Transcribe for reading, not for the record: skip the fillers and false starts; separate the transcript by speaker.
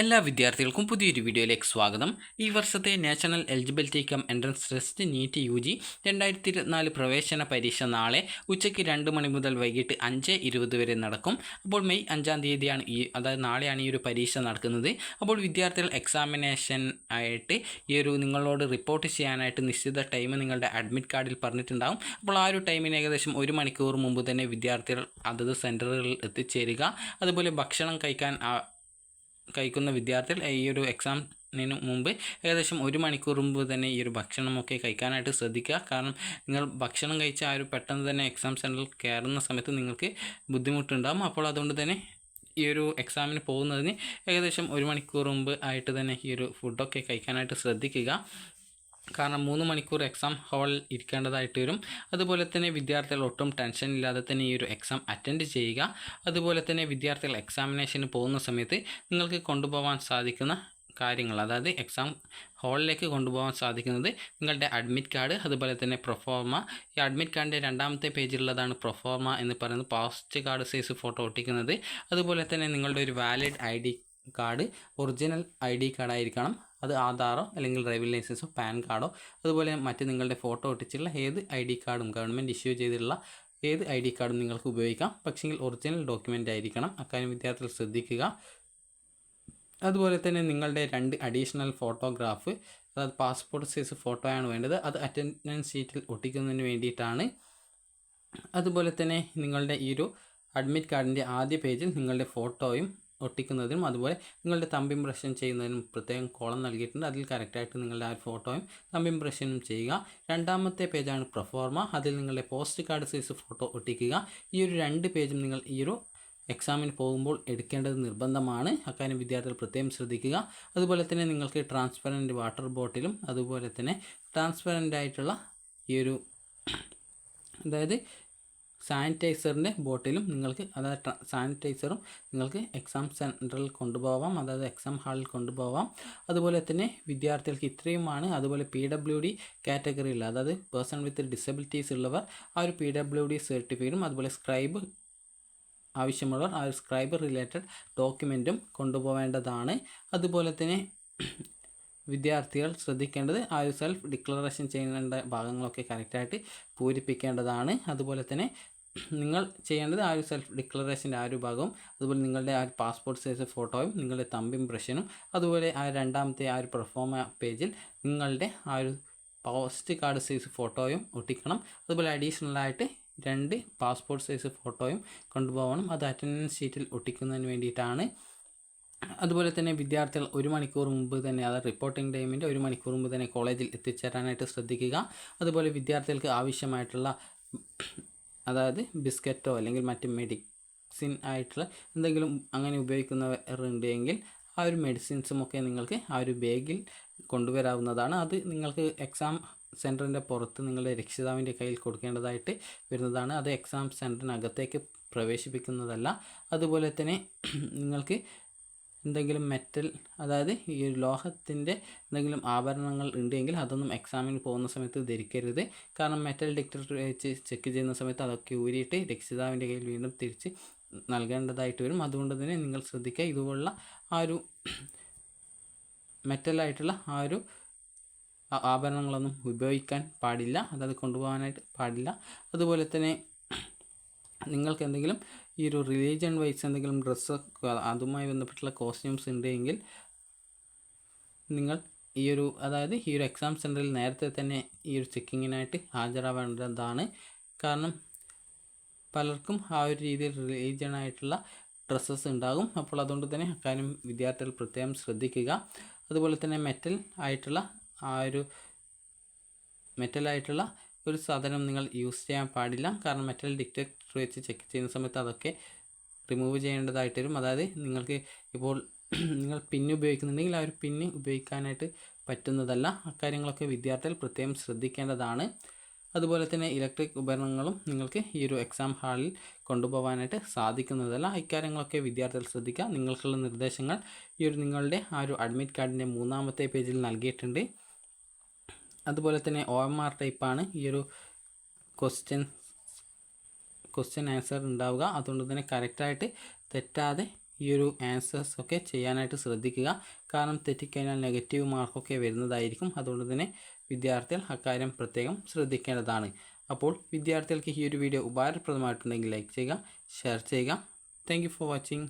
Speaker 1: എല്ലാ വിദ്യാർത്ഥികൾക്കും പുതിയൊരു വീഡിയോയിലേക്ക് സ്വാഗതം. ഈ വർഷത്തെ national eligibility cum entrance test NEET UG 2024 പ്രവേശന പരീക്ഷ നാളെ ഉച്ചയ്ക്ക് 2 മണി മുതൽ വൈകിട്ട് 5:20 വരെ നടക്കും. അപ്പോൾ മെയ് 5-ാം തീയതിയാണ് അതായത് നാളെയാണ് ഈ ഒരു പരീക്ഷ നടക്കുന്നത്. അപ്പോൾ വിദ്യാർത്ഥികൾ എക്സാമിനേഷൻ ആയിട്ട് നിങ്ങളോട് റിപ്പോർട്ട് ചെയ്യാനായിട്ട് നിശ്ചിത ടൈം നിങ്ങളുടെ അഡ്മിറ്റ് കാർഡിൽ പറഞ്ഞിട്ടുണ്ടാകും. അപ്പോൾ ആ ഒരു ടൈമിന് ഏകദേശം 1 മണിക്കൂർ മുമ്പ് തന്നെ വിദ്യാർത്ഥികൾ അതത് സെൻറ്ററുകളിൽ എത്തിച്ചേരുക. അതുപോലെ ഭക്ഷണം കഴിക്കുന്ന വിദ്യാർത്ഥികൾ ഈ ഒരു എക്സാമിന് മുമ്പ് ഏകദേശം 1 മണിക്കൂർ മുമ്പ് തന്നെ ഈ ഒരു ഭക്ഷണമൊക്കെ കഴിക്കാനായിട്ട് ശ്രദ്ധിക്കുക. കാരണം നിങ്ങൾ ഭക്ഷണം കഴിച്ച പെട്ടെന്ന് തന്നെ എക്സാം സെൻറ്ററിൽ കയറുന്ന സമയത്ത് നിങ്ങൾക്ക് ബുദ്ധിമുട്ടുണ്ടാകും. അപ്പോൾ അതുകൊണ്ട് തന്നെ ഈ ഒരു എക്സാമിന് പോകുന്നതിന് ഏകദേശം 1 മണിക്കൂർ മുമ്പ് ആയിട്ട് തന്നെ ഈ ഒരു ഫുഡൊക്കെ കഴിക്കാനായിട്ട് ശ്രദ്ധിക്കുക. കാരണം 3 മണിക്കൂർ എക്സാം ഹാളിൽ ഇരിക്കേണ്ടതായിട്ട് വരും. അതുപോലെ തന്നെ വിദ്യാർത്ഥികൾ ഒട്ടും ടെൻഷൻ ഇല്ലാതെ തന്നെ ഈ ഒരു എക്സാം അറ്റൻഡ് ചെയ്യുക. അതുപോലെ തന്നെ വിദ്യാർത്ഥികൾ എക്സാമിനേഷന് പോകുന്ന സമയത്ത് നിങ്ങൾക്ക് കൊണ്ടുപോകാൻ സാധിക്കുന്ന കാര്യങ്ങൾ, അതായത് എക്സാം ഹാളിലേക്ക് കൊണ്ടുപോകാൻ സാധിക്കുന്നത് നിങ്ങളുടെ അഡ്മിറ്റ് കാർഡ്, അതുപോലെ തന്നെ പ്രൊഫോർമ. ഈ അഡ്മിറ്റ് കാർഡിൻ്റെ 2ാമത്തെ പേജിലുള്ളതാണ് പ്രൊഫോർമ എന്ന് പറയുന്നത്, പോസ്റ്റ് കാർഡ് സൈസ് ഫോട്ടോ ഒട്ടിക്കുന്നത്. അതുപോലെ തന്നെ നിങ്ങളുടെ ഒരു valid ID card, original ID കാർഡായിരിക്കണം. അത് ആധാറോ അല്ലെങ്കിൽ ഡ്രൈവിംഗ് ലൈസൻസോ പാൻ കാർഡോ അതുപോലെ മറ്റ് നിങ്ങളുടെ ഫോട്ടോ ഒട്ടിച്ചുള്ള ഏത് ID കാർഡും, ഗവൺമെൻറ് ഇഷ്യൂ ചെയ്തിട്ടുള്ള ഏത് ID കാർഡും നിങ്ങൾക്ക് ഉപയോഗിക്കാം. പക്ഷെങ്കിൽ ഒറിജിനൽ ഡോക്യുമെൻ്റ് ആയിരിക്കണം. അക്കാര്യം വിദ്യാർത്ഥികൾ ശ്രദ്ധിക്കുക. അതുപോലെ തന്നെ നിങ്ങളുടെ 2 അഡീഷണൽ ഫോട്ടോഗ്രാഫ്, അതായത് പാസ്പോർട്ട് സൈസ് ഫോട്ടോയാണ് വേണ്ടത്. അത് അറ്റൻഡൻസ് ഷീറ്റിൽ ഒട്ടിക്കുന്നതിന് വേണ്ടിയിട്ടാണ്. അതുപോലെ തന്നെ നിങ്ങളുടെ ഈ ഒരു അഡ്മിറ്റ് കാർഡിൻ്റെ ആദ്യ പേജിൽ നിങ്ങളുടെ ഫോട്ടോയും ഒട്ടിക്കുന്നതിനും അതുപോലെ നിങ്ങളുടെ തമ്പ് ഇംപ്രഷൻ ചെയ്യുന്നതിനും പ്രത്യേകം കോളം നൽകിയിട്ടുണ്ട്. അതിൽ കറക്റ്റായിട്ട് നിങ്ങളുടെ ആ ഫോട്ടോയും തമ്പ് ഇംപ്രഷനും ചെയ്യുക. 2ാമത്തെ പേജാണ് പ്രൊഫോർമ. അതിൽ നിങ്ങളുടെ പോസ്റ്റ് കാർഡ് സൈസ് ഫോട്ടോ ഒട്ടിക്കുക. ഈ ഒരു 2 പേജും നിങ്ങൾ ഈ ഒരു എക്സാമിന് പോകുമ്പോൾ എടുക്കേണ്ടത് നിർബന്ധമാണ്. അക്കാര്യം വിദ്യാർത്ഥികൾ പ്രത്യേകം ശ്രദ്ധിക്കുക. അതുപോലെ തന്നെ നിങ്ങൾക്ക് ട്രാൻസ്പെറൻറ്റ് വാട്ടർ ബോട്ടിലും അതുപോലെ തന്നെ ട്രാൻസ്പെറൻ്റ് ആയിട്ടുള്ള ഈ ഒരു അതായത് സാനിറ്റൈസറിൻ്റെ ബോട്ടിലും നിങ്ങൾക്ക്, അതായത് സാനിറ്റൈസറും നിങ്ങൾക്ക് എക്സാം സെൻറ്ററിൽ കൊണ്ടുപോകാം, അതായത് എക്സാം ഹാളിൽ കൊണ്ടുപോകാം. അതുപോലെ തന്നെ വിദ്യാർത്ഥികൾക്ക് ഇത്രയുമാണ്. അതുപോലെ PWD കാറ്റഗറിയിൽ, അതായത് പേഴ്സൺ വിത്ത് ഡിസബിലിറ്റീസ് ഉള്ളവർ ആ ഒരു PWD സർട്ടിഫിക്കറ്റും അതുപോലെ സ്ക്രൈബ് ആവശ്യമുള്ളവർ ആ ഒരു സ്ക്രൈബ് റിലേറ്റഡ് ഡോക്യുമെൻറ്റും കൊണ്ടുപോകേണ്ടതാണ്. അതുപോലെ തന്നെ വിദ്യാർത്ഥികൾ ശ്രദ്ധിക്കേണ്ടത് ആ ഒരു സെൽഫ് ഡിക്ലറേഷൻ ചെയ്യേണ്ട ഭാഗങ്ങളൊക്കെ കറക്റ്റായിട്ട് പൂരിപ്പിക്കേണ്ടതാണ്. അതുപോലെ തന്നെ നിങ്ങൾ ചെയ്യേണ്ടത് ആ ഒരു സെൽഫ് ഡിക്ലറേഷൻ്റെ ആ ഒരു ഭാഗവും അതുപോലെ നിങ്ങളുടെ ആ ഒരു പാസ്പോർട്ട് സൈസ് ഫോട്ടോയും നിങ്ങളുടെ തമ്പ് ഇംപ്രഷനും അതുപോലെ ആ 2ാമത്തെ ആ ഒരു പെർഫോമ പേജിൽ നിങ്ങളുടെ ആ ഒരു പോസ്റ്റ് കാർഡ് സൈസ് ഫോട്ടോയും ഒട്ടിക്കണം. അതുപോലെ അഡീഷണലായിട്ട് 2 പാസ്പോർട്ട് സൈസ് ഫോട്ടോയും കൊണ്ടുപോകണം. അത് അറ്റൻഡൻസ് ഷീറ്റിൽ ഒട്ടിക്കുന്നതിന് വേണ്ടിയിട്ടാണ്. അതുപോലെ തന്നെ വിദ്യാർത്ഥികൾ 1 മണിക്കൂർ മുമ്പ് തന്നെ, അതായത് റിപ്പോർട്ടിംഗ് ടൈമിൻ്റെ 1 മണിക്കൂർ മുമ്പ് തന്നെ കോളേജിൽ എത്തിച്ചേരാനായിട്ട് ശ്രദ്ധിക്കുക. അതുപോലെ വിദ്യാർത്ഥികൾക്ക് ആവശ്യമായിട്ടുള്ള, അതായത് ബിസ്ക്കറ്റോ അല്ലെങ്കിൽ മറ്റ് മെഡിസിൻ ആയിട്ടുള്ള എന്തെങ്കിലും അങ്ങനെ ഉപയോഗിക്കുന്നവരുണ്ടെങ്കിൽ ആ ഒരു മെഡിസിൻസുമൊക്കെ നിങ്ങൾക്ക് ആ ഒരു ബാഗിൽ കൊണ്ടുവരാവുന്നതാണ്. അത് നിങ്ങൾക്ക് എക്സാം സെൻറ്ററിൻ്റെ പുറത്ത് നിങ്ങളുടെ രക്ഷിതാവിൻ്റെ കയ്യിൽ കൊടുക്കേണ്ടതായിട്ട് വരുന്നതാണ്. അത് എക്സാം സെൻറ്ററിനകത്തേക്ക് പ്രവേശിപ്പിക്കുന്നതല്ല. അതുപോലെ തന്നെ നിങ്ങൾക്ക് എന്തെങ്കിലും മെറ്റൽ, അതായത് ഈ ലോഹത്തിൻ്റെ എന്തെങ്കിലും ആഭരണങ്ങൾ ഉണ്ടെങ്കിൽ അതൊന്നും എക്സാമിന് പോകുന്ന സമയത്ത് ധരിക്കരുത്. കാരണം മെറ്റൽ ഡിറ്റക്ടർ വെച്ച് ചെക്ക് ചെയ്യുന്ന സമയത്ത് അതൊക്കെ ഊരിയിട്ട് രക്ഷിതാവിൻ്റെ കയ്യിൽ വീണ്ടും തിരിച്ച് നൽകേണ്ടതായിട്ട് വരും. അതുകൊണ്ട് തന്നെ നിങ്ങൾ ശ്രദ്ധിക്കുക, ഇതുപോലുള്ള ആ ഒരു മെറ്റലായിട്ടുള്ള ആ ഒരു ആഭരണങ്ങളൊന്നും ഉപയോഗിക്കാൻ പാടില്ല, അതായത് കൊണ്ടുപോകാനായിട്ട് പാടില്ല. അതുപോലെ തന്നെ നിങ്ങൾക്ക് എന്തെങ്കിലും ഈ ഒരു റിലീജിയൻ വൈസ് എന്തെങ്കിലും ഡ്രസ്സ്, അതുമായി ബന്ധപ്പെട്ടുള്ള കോസ്റ്റ്യൂംസ് ഉണ്ടെങ്കിൽ നിങ്ങൾ അതായത് ഈ ഒരു എക്സാം സെൻറ്ററിൽ നേരത്തെ തന്നെ ഈ ഒരു ചെക്കിങ്ങിനായിട്ട് ഹാജരാവേണ്ടതാണ്. കാരണം പലർക്കും ആ ഒരു രീതിയിൽ റിലീജിയനായിട്ടുള്ള ഡ്രസ്സസ് ഉണ്ടാകും. അപ്പോൾ അതുകൊണ്ട് തന്നെ അക്കാര്യം വിദ്യാർത്ഥികൾ പ്രത്യേകം ശ്രദ്ധിക്കുക. അതുപോലെ തന്നെ മെറ്റലായിട്ടുള്ള ഒരു സാധനം നിങ്ങൾ യൂസ് ചെയ്യാൻ പാടില്ല. കാരണം മെറ്റൽ ഡിറ്റക്ടർ വെച്ച് ചെക്ക് ചെയ്യുന്ന സമയത്ത് അതൊക്കെ റിമൂവ് ചെയ്യേണ്ടതായിട്ട് വരും. അതായത് നിങ്ങൾക്ക് ഇപ്പോൾ നിങ്ങൾ പിന്ന് ഉപയോഗിക്കുന്നുണ്ടെങ്കിൽ ആ ഒരു പിന്ന് ഉപയോഗിക്കാനായിട്ട് പറ്റുന്നതല്ല. അക്കാര്യങ്ങളൊക്കെ വിദ്യാർത്ഥികൾ പ്രത്യേകം ശ്രദ്ധിക്കേണ്ടതാണ്. അതുപോലെ തന്നെ ഇലക്ട്രിക് ഉപകരണങ്ങളും നിങ്ങൾക്ക് ഈ ഒരു എക്സാം ഹാളിൽ കൊണ്ടുപോകാനായിട്ട് സാധിക്കുന്നതല്ല. ഇക്കാര്യങ്ങളൊക്കെ വിദ്യാർത്ഥികൾ ശ്രദ്ധിക്കുക. നിങ്ങൾക്കുള്ള നിർദ്ദേശങ്ങൾ നിങ്ങളുടെ ആ ഒരു അഡ്മിറ്റ് കാർഡിൻ്റെ 3ാമത്തെ പേജിൽ നൽകിയിട്ടുണ്ട്. അതുപോലെ തന്നെ OMR ടൈപ്പാണ് ഈ ഒരു ക്വസ്റ്റ്യൻ ആൻസർ ഉണ്ടാവുക. അതുകൊണ്ട് തന്നെ കറക്റ്റായിട്ട് തെറ്റാതെ ഈ ഒരു ആൻസേഴ്സ് ഒക്കെ ചെയ്യാനായിട്ട് ശ്രദ്ധിക്കുക. കാരണം തെറ്റിക്കഴിഞ്ഞാൽ നെഗറ്റീവ് മാർക്കൊക്കെ വരുന്നതായിരിക്കും. അതുകൊണ്ട് തന്നെ വിദ്യാർത്ഥികൾ അക്കാര്യം പ്രത്യേകം ശ്രദ്ധിക്കേണ്ടതാണ്. അപ്പോൾ വിദ്യാർത്ഥികൾക്ക് ഈ ഒരു വീഡിയോ ഉപകാരപ്രദമായിട്ടുണ്ടെങ്കിൽ ലൈക്ക് ചെയ്യുക, ഷെയർ ചെയ്യുക. Thank you for watching.